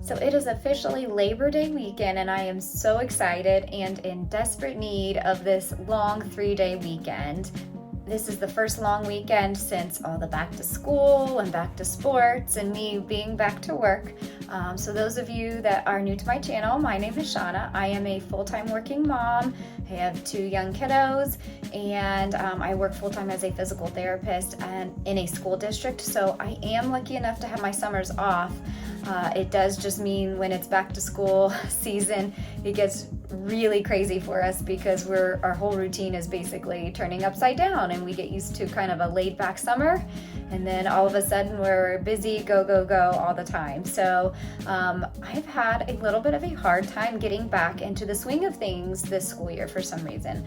So it is officially Labor Day weekend, and I am so excited and in desperate need of this long 3-day weekend. This is the first long weekend since all the back to school and back to sports and me being back to work. So those of you that are new to my channel, my name is Shauna. I am a full-time working mom. I have 2 young kiddos, and I work full-time as a physical therapist and in a school district. So I am lucky enough to have my summers off. It does just mean when it's back to school season, it gets really crazy for us because our whole routine is basically turning upside down, and we get used to kind of a laid back summer, and then all of a sudden we're busy, go, go, go all the time. So I've had a little bit of a hard time getting back into the swing of things this school year for some reason.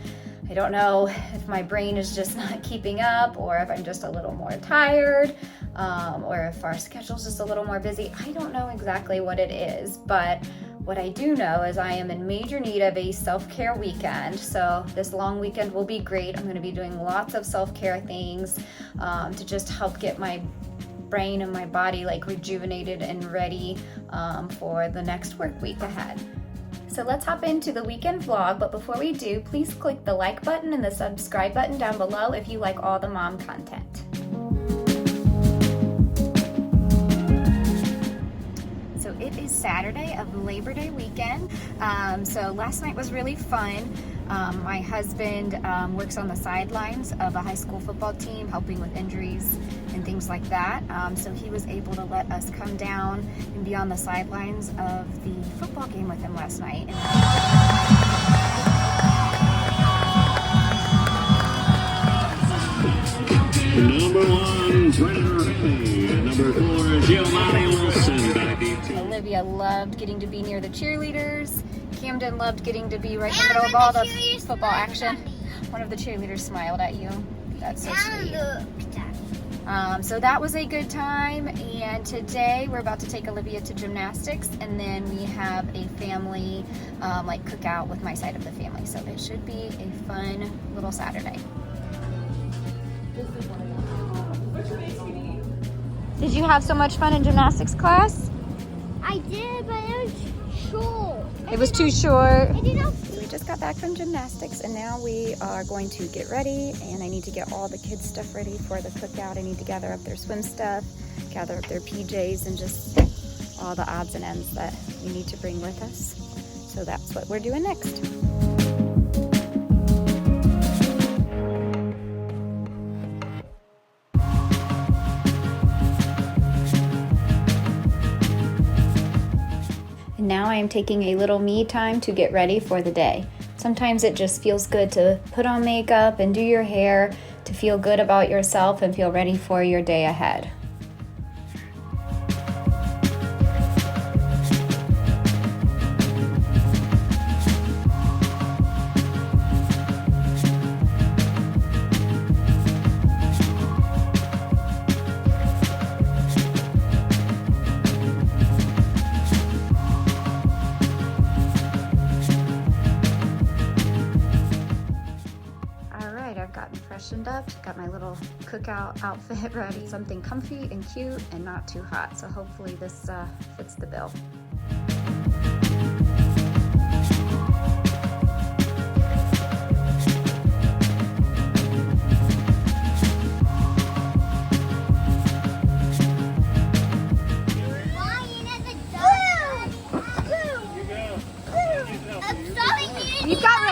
I don't know if my brain is just not keeping up, or if I'm just a little more tired, or if our schedule's just a little more busy. I don't know exactly what it is, but what I do know is I am in major need of a self-care weekend. So this long weekend will be great. I'm going to be doing lots of self-care things to just help get my brain and my body like rejuvenated and ready for the next work week ahead. So let's hop into the weekend vlog, but before we do, please click the like button and the subscribe button down below if you like all the mom content. So it is Saturday of Labor Day weekend. So last night was really fun. My husband works on the sidelines of a high school football team, helping with injuries and things like that. So he was able to let us come down and be on the sidelines of the football game with him last night. Number 1, Trevor Henry, and number 4, Giovanni Wilson. Olivia loved getting to be near the cheerleaders. Camden loved getting to be right in the middle of all the football action. One of the cheerleaders smiled at you. That's so sweet. So that was a good time, and today we're about to take Olivia to gymnastics, and then we have a family like cookout with my side of the family. So it should be a fun little Saturday. Did you have so much fun in gymnastics class? I did, but it was short. It was too short. We just got back from gymnastics, and now we are going to get ready, and I need to get all the kids' stuff ready for the cookout. I need to gather up their swim stuff, gather up their PJs, and just all the odds and ends that we need to bring with us. So that's what we're doing next. Now I am taking a little me time to get ready for the day. Sometimes it just feels good to put on makeup and do your hair to feel good about yourself and feel ready for your day ahead. Freshened up, got my little cookout outfit ready, something comfy and cute and not too hot, so hopefully this fits the bill. You've got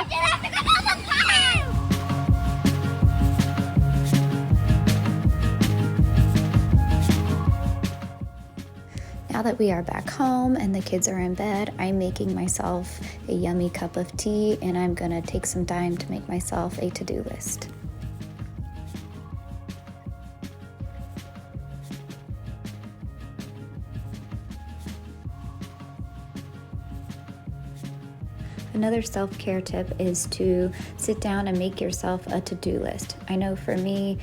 Now that we are back home and the kids are in bed, I'm making myself a yummy cup of tea, and I'm gonna take some time to make myself a to-do list. Another self-care tip is to sit down and make yourself a to-do list. I know for me,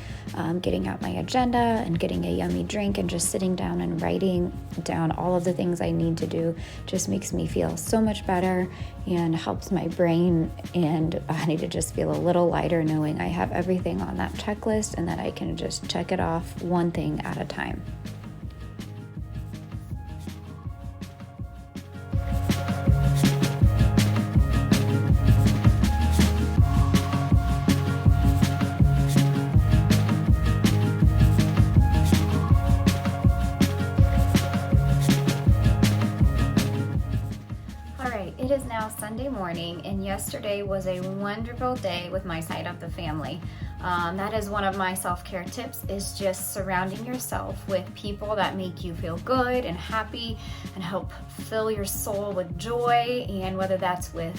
getting out my agenda and getting a yummy drink and just sitting down and writing down all of the things I need to do just makes me feel so much better and helps my brain, and I need to just feel a little lighter knowing I have everything on that checklist and that I can just check it off one thing at a time. It is now Sunday morning, and yesterday was a wonderful day with my side of the family. That is one of my self-care tips, is just surrounding yourself with people that make you feel good and happy and help fill your soul with joy, and whether that's with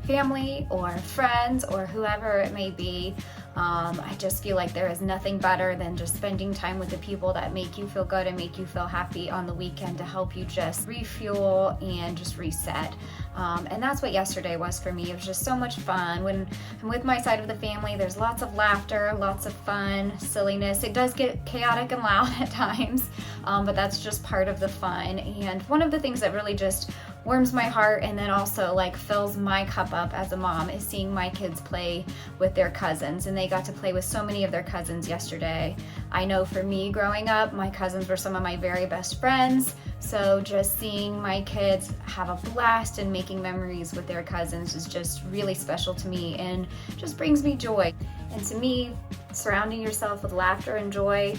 family or friends or whoever it may be. I just feel like there is nothing better than just spending time with the people that make you feel good and make you feel happy on the weekend to help you just refuel and just reset. And that's what yesterday was for me. It was just so much fun. When I'm with my side of the family, there's lots of laughter, lots of fun, silliness. It does get chaotic and loud at times, but that's just part of the fun. And one of the things that really just warms my heart and then also like fills my cup up as a mom is seeing my kids play with their cousins, and they got to play with so many of their cousins yesterday. I know for me growing up, my cousins were some of my very best friends, so just seeing my kids have a blast and making memories with their cousins is just really special to me and just brings me joy. And to me, surrounding yourself with laughter and joy,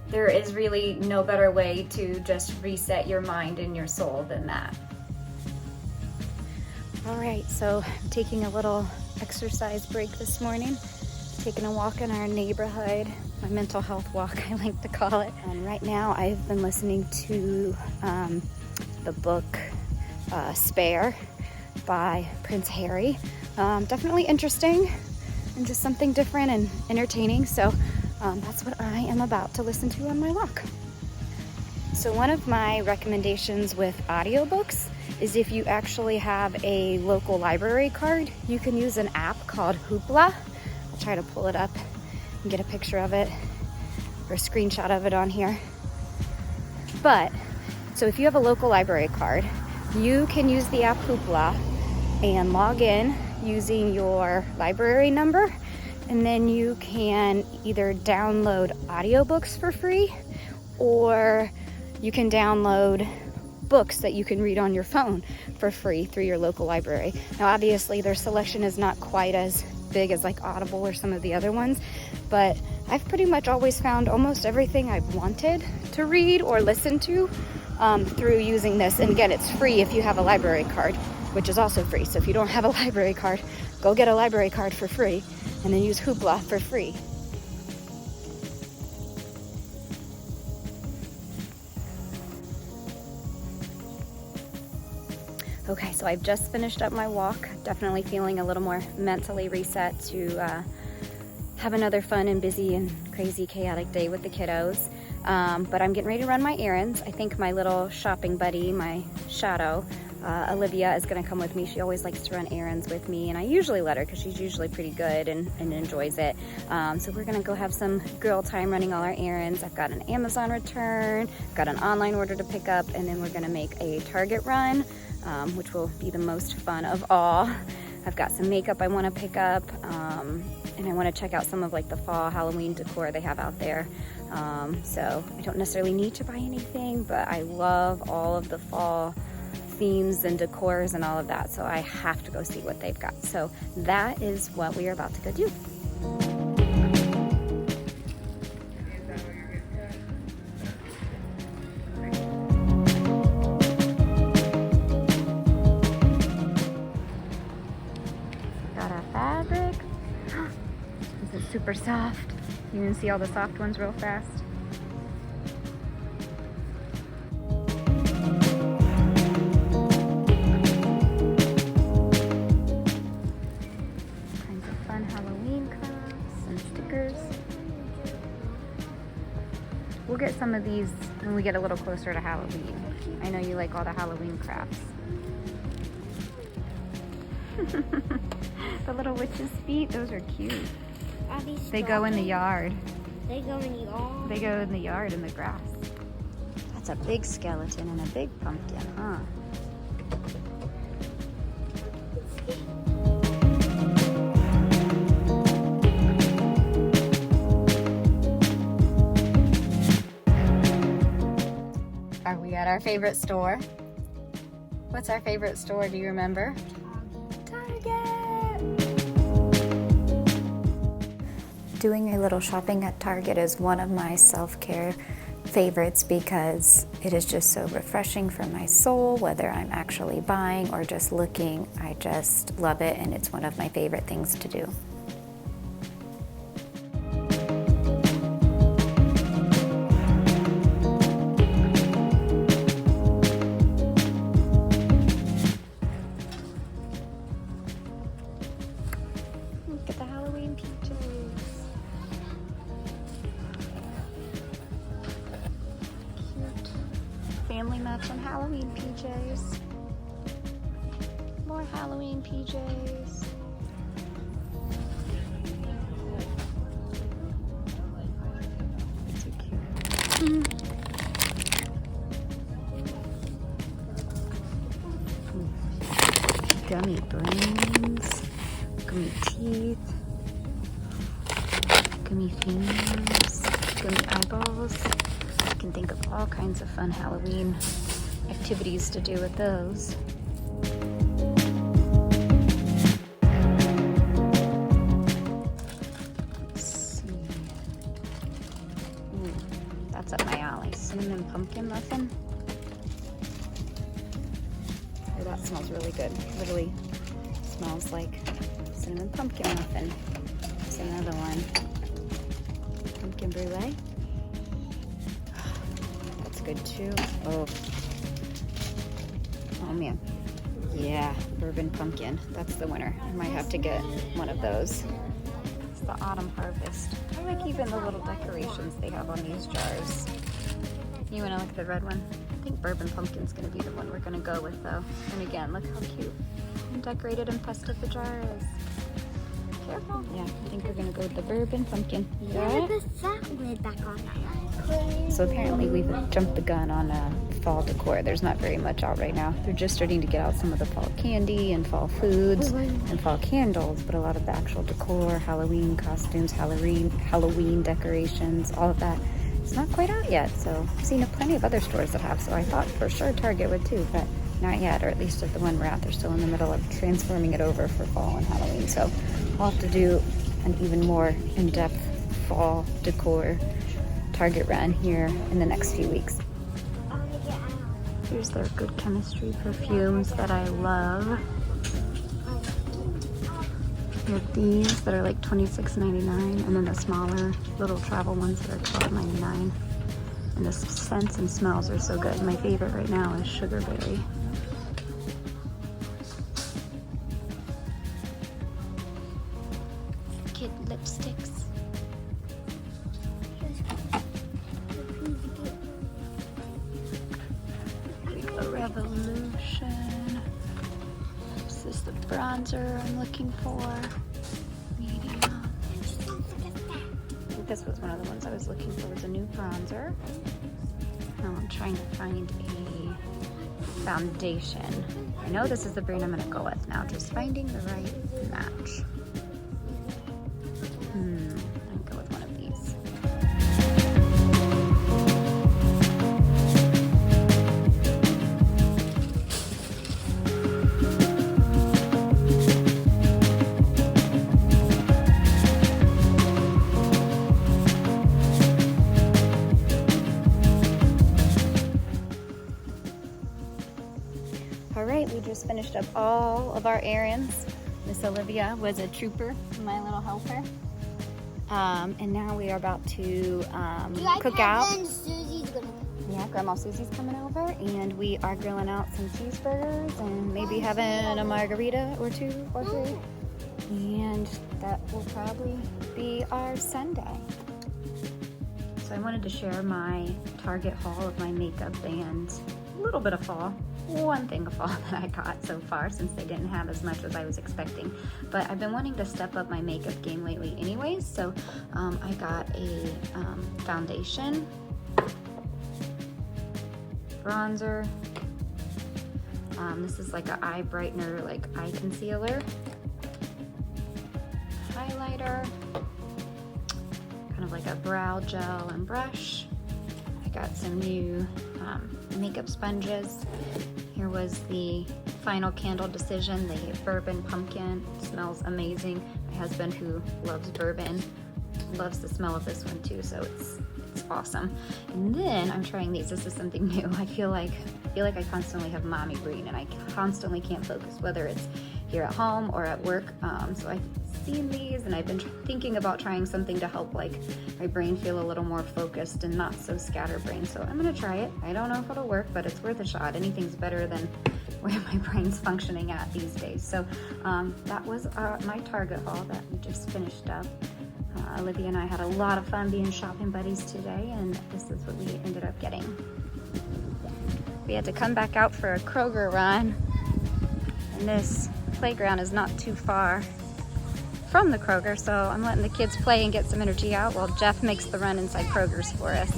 there is really no better way to just reset your mind and your soul than that. All right, so I'm taking a little exercise break this morning, taking a walk in our neighborhood, my mental health walk, I like to call it. And right now I've been listening to the book Spare by Prince Harry. Definitely interesting and just something different and entertaining. So that's what I am about to listen to on my walk. So one of my recommendations with audiobooks is if you actually have a local library card, you can use an app called Hoopla. I'll try to pull it up and get a picture of it or a screenshot of it on here. But, so if you have a local library card, you can use the app Hoopla and log in using your library number, and then you can either download audiobooks for free, or you can download books that you can read on your phone for free through your local library. Now obviously their selection is not quite as big as like Audible or some of the other ones, but I've pretty much always found almost everything I've wanted to read or listen to through using this. And again, it's free if you have a library card, which is also free. So if you don't have a library card, go get a library card for free and then use Hoopla for free. Okay, so I've just finished up my walk, definitely feeling a little more mentally reset to have another fun and busy and crazy chaotic day with the kiddos. But I'm getting ready to run my errands. I think my little shopping buddy, my shadow, Olivia, is gonna come with me. She always likes to run errands with me, and I usually let her because she's usually pretty good and enjoys it. So we're gonna go have some girl time running all our errands. I've got an Amazon return, got an online order to pick up, and then we're gonna make a Target run, which will be the most fun of all. I've got some makeup I want to pick up, and I want to check out some of like the fall Halloween decor they have out there. So I don't necessarily need to buy anything, but I love all of the fall themes and decors and all of that, so I have to go see what they've got. So that is what we are about to go do. Fabric. This is super soft. You can see all the soft ones real fast. Kinds of fun Halloween crafts and stickers. We'll get some of these when we get a little closer to Halloween. I know you like all the Halloween crafts. The little witch's feet, those are cute. They go in the yard. They go in the yard? They go in the yard in the grass. That's a big skeleton and a big pumpkin, huh? Are we at our favorite store? What's our favorite store, do you remember? Doing a little shopping at Target is one of my self-care favorites because It is just so refreshing for my soul, whether I'm actually buying or just looking. I just love it, and it's one of my favorite things to do. Look at the Halloween peaches. Cute. Family matching Halloween PJs. More Halloween PJs. Too cute. Gummy brains, gummy teeth, gummy fingers, gummy eyeballs. You can think of all kinds of fun Halloween activities to do with those. Let's see. Ooh, that's up my alley. Cinnamon pumpkin muffin. Oh, that smells really good. Literally smells like cinnamon pumpkin muffin. There's another one. Pumpkin brulee. That's good too. Oh man. Yeah, bourbon pumpkin. That's the winner. I might have to get one of those. It's the autumn harvest. I like even the little decorations they have on these jars. You wanna look at the red one? I think bourbon pumpkin's gonna be the one we're gonna go with though. And again, look how cute and decorated and festive the jar is. Careful. Yeah, I think we're gonna go with the bourbon pumpkin. Yeah. Put that lid back on. So apparently we've jumped the gun on fall decor. There's not very much out right now. They're just starting to get out some of the fall candy and fall foods and fall candles, but a lot of the actual decor, Halloween costumes, Halloween decorations, all of that, it's not quite out yet. So I've seen plenty of other stores that have, so I thought for sure Target would too, but not yet, or at least at the one we're at. They're still in the middle of transforming it over for fall and Halloween. So we'll have to do an even more in-depth fall decor Target run here in the next few weeks. Here's their Good Chemistry perfumes that I love. You have these that are like $26.99, and then the smaller little travel ones that are $12.99. And the scents and smells are so good. My favorite right now is Sugarberry. Kid lipsticks. Revolution. This is the bronzer I'm looking for. Medium. I think this was one of the ones I was looking for, was a new bronzer. Now I'm trying to find a foundation. I know this is the brand I'm gonna go with now, just finding the right match. I'll go with one of these. All right, we just finished up all of our errands. Miss Olivia was a trooper, my little helper. And now we are about to cook out. And Susie's gonna. Yeah, Grandma Susie's coming over, and we are grilling out some cheeseburgers and maybe having a margarita or two or three. And that will probably be our Sunday. So I wanted to share my Target haul of my makeup and a little bit of fall. One thing of fall that I got so far, since they didn't have as much as I was expecting. But I've been wanting to step up my makeup game lately anyways, so I got a foundation, bronzer, this is like an eye brightener, like eye concealer, highlighter, kind of like a brow gel and brush. I got some new makeup sponges. Here was the final candle decision, the bourbon pumpkin. It smells amazing. My husband, who loves bourbon, loves the smell of this one too, so it's is awesome. And then I'm trying these. This is something new. I feel like I constantly have mommy brain, and I constantly can't focus, whether it's here at home or at work. So I've seen these, and I've been thinking about trying something to help like my brain feel a little more focused and not so scatterbrained. So I'm gonna try it. I don't know if it'll work, but it's worth a shot. Anything's better than where my brain's functioning at these days. So that was my Target haul that we just finished up. Olivia and I had a lot of fun being shopping buddies today, and this is what we ended up getting. We had to come back out for a Kroger run, and this playground is not too far from the Kroger, so I'm letting the kids play and get some energy out while Jeff makes the run inside Kroger's for us.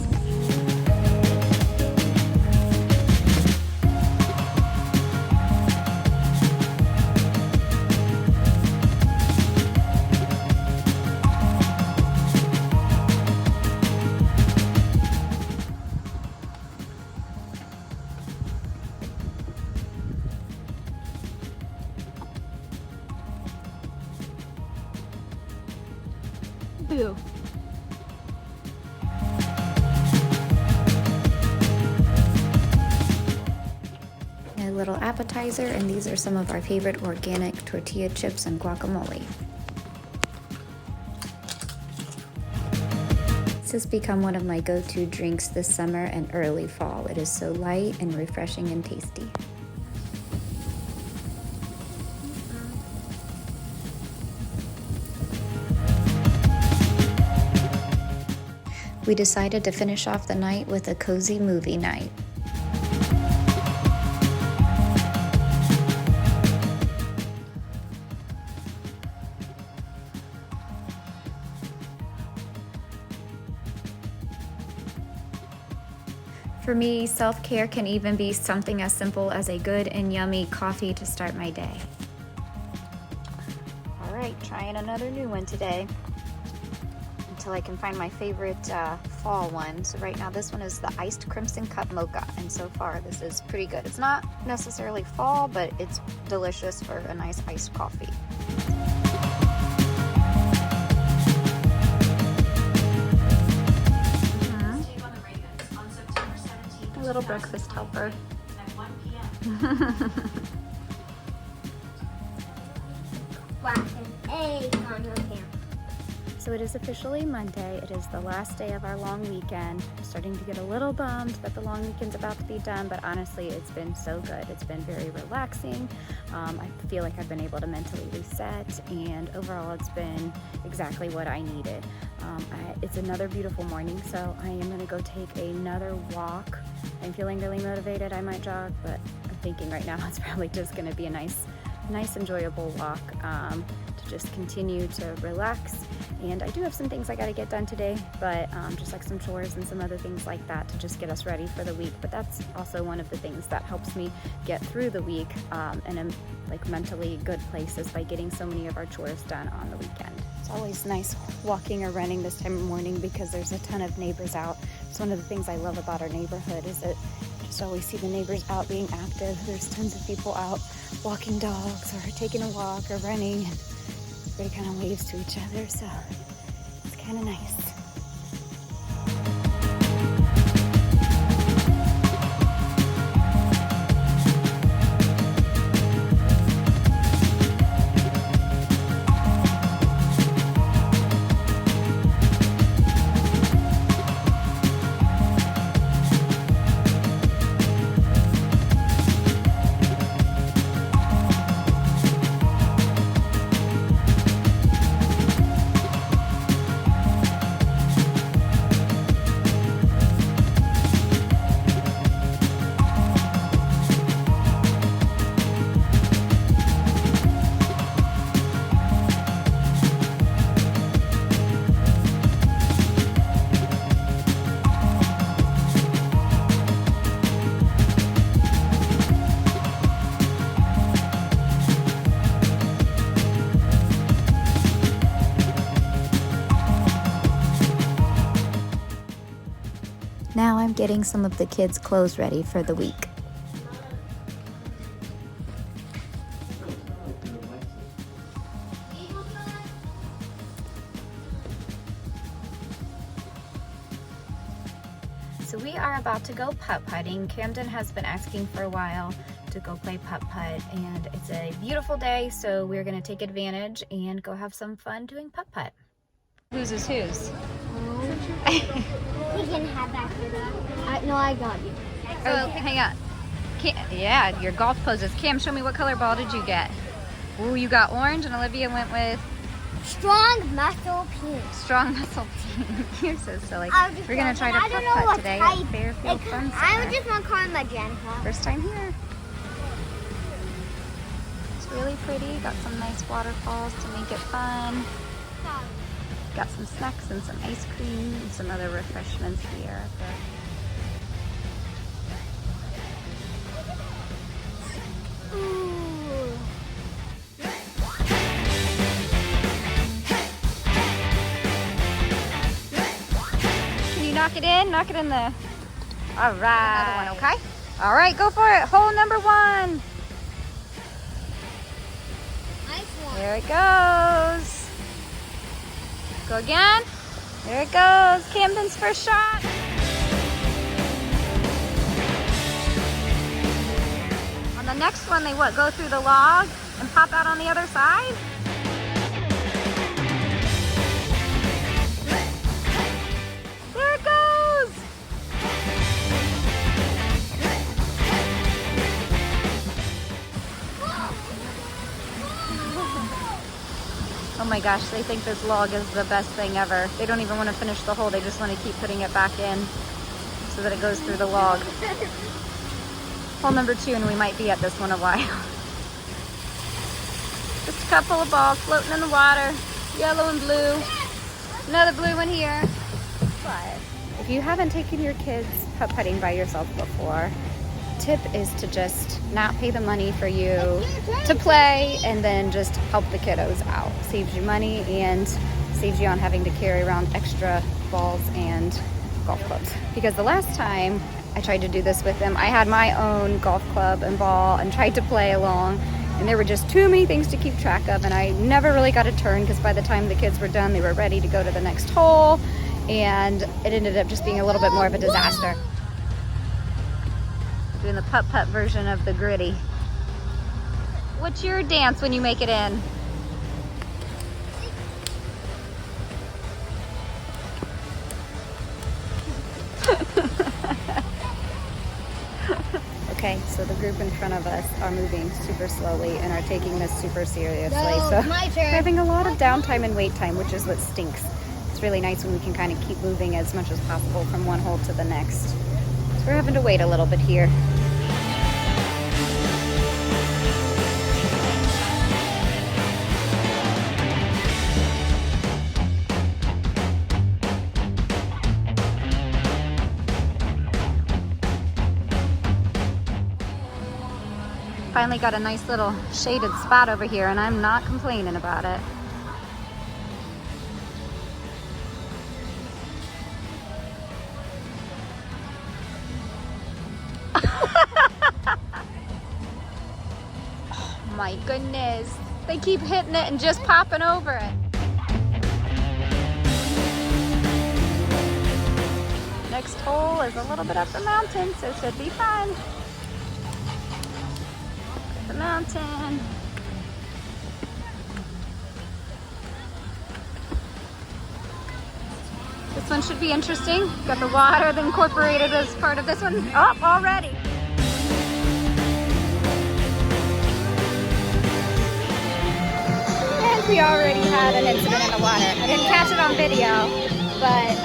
Boo. A little appetizer, and these are some of our favorite organic tortilla chips and guacamole. This has become one of my go-to drinks this summer and early fall. It is so light and refreshing and tasty. We decided to finish off the night with a cozy movie night. For me, self-care can even be something as simple as a good and yummy coffee to start my day. All right, trying another new one today until I can find my favorite fall one. So right now this one is the iced crimson cup mocha, and so far this is pretty good. It's not necessarily fall, but it's delicious for a nice iced coffee. A little breakfast helper. At 1 p.m. Black and egg on your hair. So it is officially Monday. It is the last day of our long weekend. I'm starting to get a little bummed that the long weekend's about to be done, but honestly, it's been so good. It's been very relaxing. I feel like I've been able to mentally reset, and overall, it's been exactly what I needed. It's another beautiful morning, so I am gonna go take another walk. I'm feeling really motivated. I might jog, but I'm thinking right now it's probably just gonna be a nice enjoyable walk to just continue to relax. And I do have some things I got to get done today, but just like some chores and some other things like that to just get us ready for the week. But that's also one of the things that helps me get through the week in a like mentally good place, is by getting so many of our chores done on the weekend. It's always nice walking or running this time of morning because there's a ton of neighbors out. It's one of the things I love about our neighborhood, is that I just always see the neighbors out being active. There's tons of people out walking dogs or taking a walk or running, and everybody kind of waves to each other, so it's kind of nice. Now I'm getting some of the kids' clothes ready for the week. So we are about to go putt-putting. Camden has been asking for a while to go play putt-putt, and it's a beautiful day, so we're gonna take advantage and go have some fun doing putt-putt. Whose is whose? He can have after that. No, I got you. Oh, hang on. Yeah, your golf poses. Cam, show me what color ball did you get? Ooh, you got orange, and Olivia went with Strong muscle pink. strong muscle pink. You're so silly. We're gonna try to I don't know putt-putt what today type. at Fairfield Fun I Center. would just want to call him magenta. First time here. It's really pretty. Got some nice waterfalls to make it fun. Got some snacks and some ice cream and some other refreshments here. Ooh. Can you knock it in? Knock it in the... All right. Another one, okay? All right, go for it. Hole number 1. Nice one. There it goes. Go again. There it goes. Camden's first shot. On the next one, they go through the log and pop out on the other side? There it goes. Oh my gosh, they think this log is the best thing ever. They don't even want to finish the hole, they just want to keep putting it back in so that it goes through the log. Hole number 2, and we might be at this one a while. Just a couple of balls floating in the water, yellow and blue. Another blue one here. But if you haven't taken your kids putt-putting by yourself before, tip is to just not pay the money for you to play and then just help the kiddos out. Saves you money and saves you on having to carry around extra balls and golf clubs. Because the last time I tried to do this with them, I had my own golf club and ball and tried to play along, and there were just too many things to keep track of, and I never really got a turn because by the time the kids were done, they were ready to go to the next hole, and it ended up just being a little bit more of a disaster. Doing the putt-putt version of the gritty. What's your dance when you make it in? Okay, so the group in front of us are moving super slowly and are taking this super seriously. No, So my turn. we're having a lot of downtime and wait time, which is what stinks. It's really nice when we can kind of keep moving as much as possible from one hole to the next. So we're having to wait a little bit here. Finally got a nice little shaded spot over here, and I'm not complaining about it. Oh my goodness. They keep hitting it and just popping over it. Next hole is a little bit up the mountain, so it should be fun. The mountain. This one should be interesting. Got the water incorporated as part of this one. Oh, already. And we already had an incident in the water. I didn't catch it on video, but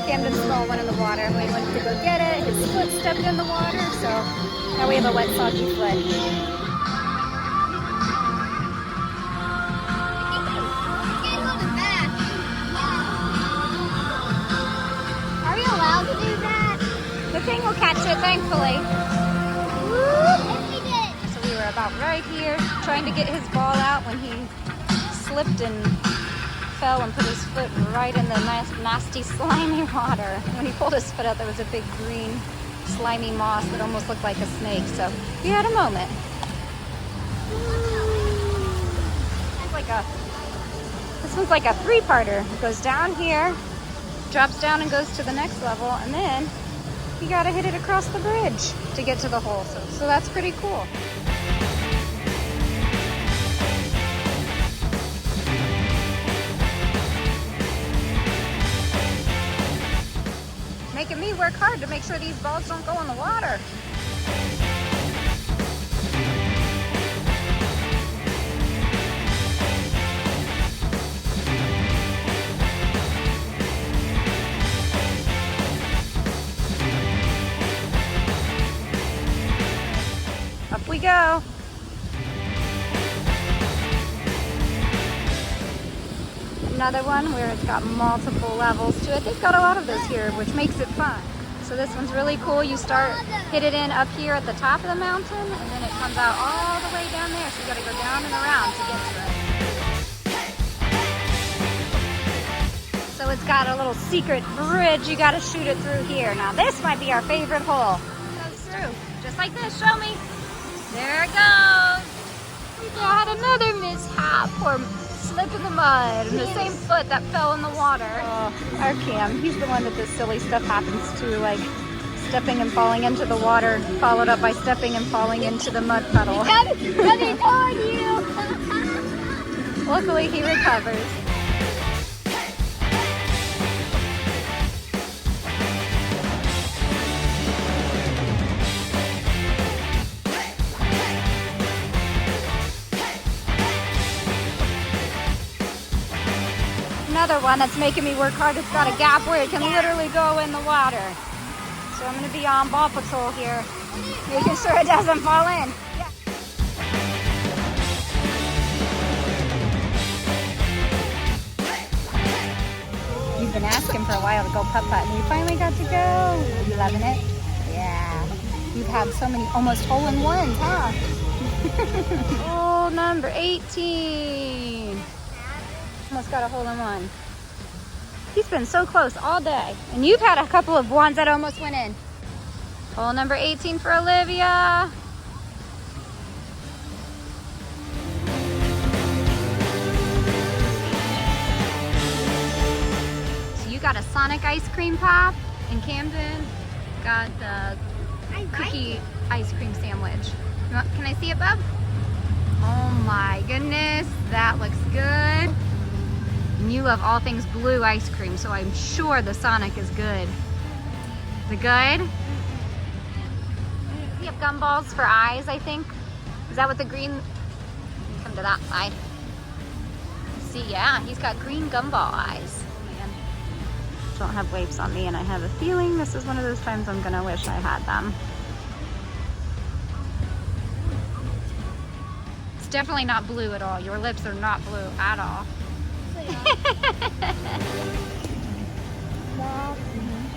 Camden stole one in the water. When we went to go get it, his foot stepped in the water, so now we have a wet, soggy foot. The thing will catch it, thankfully. So we were about right here trying to get his ball out when he slipped and fell and put his foot right in the nasty, slimy water. When he pulled his foot out, there was a big green, slimy moss that almost looked like a snake. So we had a moment. This one's like a three-parter. It goes down here, drops down and goes to the next level, and then you gotta hit it across the bridge to get to the hole. So that's pretty cool. Making me work hard to make sure these balls don't go in the water. Up we go. Another one where it's got multiple levels to it. They've got a lot of those here, which makes it fun. So this one's really cool. You hit it in up here at the top of the mountain, and then it comes out all the way down there. So you gotta go down and around to get to it. So it's got a little secret bridge. You gotta shoot it through here. Now this might be our favorite hole. It goes through, just like this. Show me. There it goes. We got another mishap, or slip in the mud, and the same foot that fell in the water. Oh, our Cam, he's the one that this silly stuff happens to, like stepping and falling into the water, followed up by stepping and falling into the mud puddle. Coming toward you. Luckily, he recovers. Another one that's making me work hard. It's got a gap where it can literally go in the water. So I'm going to be on ball patrol here, making sure it doesn't fall in. Yeah. You've been asking for a while to go putt-putt, and you finally got to go. You loving it? Yeah. You've had so many almost hole-in-ones, huh? Hole number 18. Almost got a hole-in-one. He's been so close all day. And you've had a couple of ones that almost went in. Hole number 18 for Olivia. So you got a Sonic ice cream pop in Camden. Got the cookie ice cream sandwich. Can I see it, bub? Oh my goodness, that looks good. And you love all things blue ice cream, so I'm sure the Sonic is good. Is it good? We have gumballs for eyes, I think. Is that what the green? Come to that side. See, yeah, he's got green gumball eyes. Man, don't have waves on me, and I have a feeling this is one of those times I'm gonna wish I had them. It's definitely not blue at all. Your lips are not blue at all.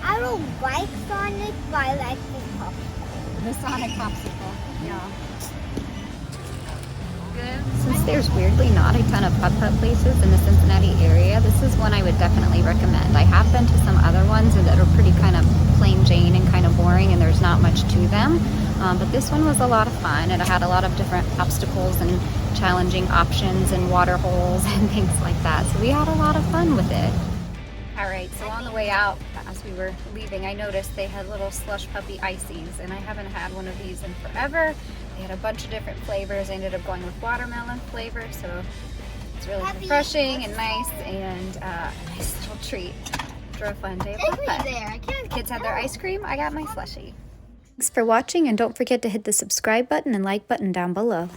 I don't like Sonic, but I like the popsicle. The Sonic popsicle, yeah. Good. Since there's weirdly not a ton of putt-putt places in the Cincinnati area, this is one I would definitely recommend. I have been to some other ones that are pretty kind of plain Jane and kind of boring, and there's not much to them. But this one was a lot of fun, and it had a lot of different obstacles and challenging options and water holes and things like that. So we had a lot of fun with it. All right, so on the way out, as we were leaving, I noticed they had little slush puppy ices, and I haven't had one of these in forever. They had a bunch of different flavors. I ended up going with watermelon flavor, so it's really refreshing and nice, and a nice little treat for a fun day of putt-putt. Kids had their ice cream. I got my slushie. Thanks for watching, and don't forget to hit the subscribe button and like button down below.